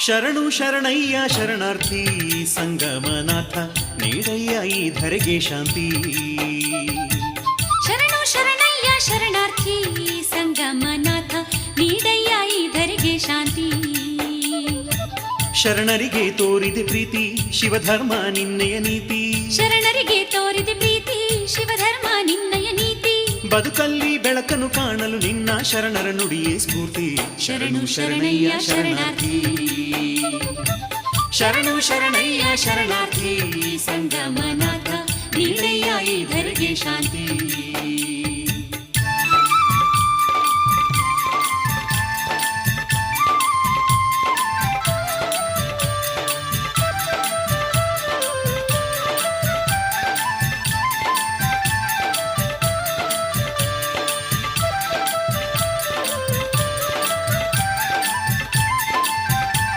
ಶರಣು ಶರಣಯ್ಯ ಶರಣಾರ್ಥಿ ಸಂಗಮನಾಥ ನೀಡಯ್ಯ ಈ ಧರೆಗೆ ಶಾಂತಿ. ಶರಣು ಶರಣಯ್ಯ ಶರಣಾರ್ಥಿ ಸಂಗಮನಾಥ ನೀಡಯ್ಯ ಈ ಧರೆಗೆ ಶಾಂತಿ. ಶರಣರಿಗೆ ತೋರಿದೆ ಪ್ರೀತಿ ಶಿವಧರ್ಮ ನಿನ್ನೆಯ ನೀತಿ. ಶರಣರಿಗೆ ತೋರಿದೆ ಪ್ರೀತಿ ಶಿವಧರ್ಮ ನಿನ್ನಯ ನೀತಿ. ಬದುಕಲ್ಲಿ ಬೆಳಕನ್ನು ಕಾಣಲು ನಿನ್ನ ಶರಣರ ನುಡಿಯೇ ಸ್ಫೂರ್ತಿ. ಶರಣು ಶರಣಯ್ಯ ಶರಣಾರ್ಥಿ. ಶರಣು ಶರಣಯ್ಯ ಶರಣಾರ್ಥಿ ಸಂಗಮನಾಥ ನೀಡಯ್ಯ ಈ ಧರೆಗೆ ಶಾಂತಿ.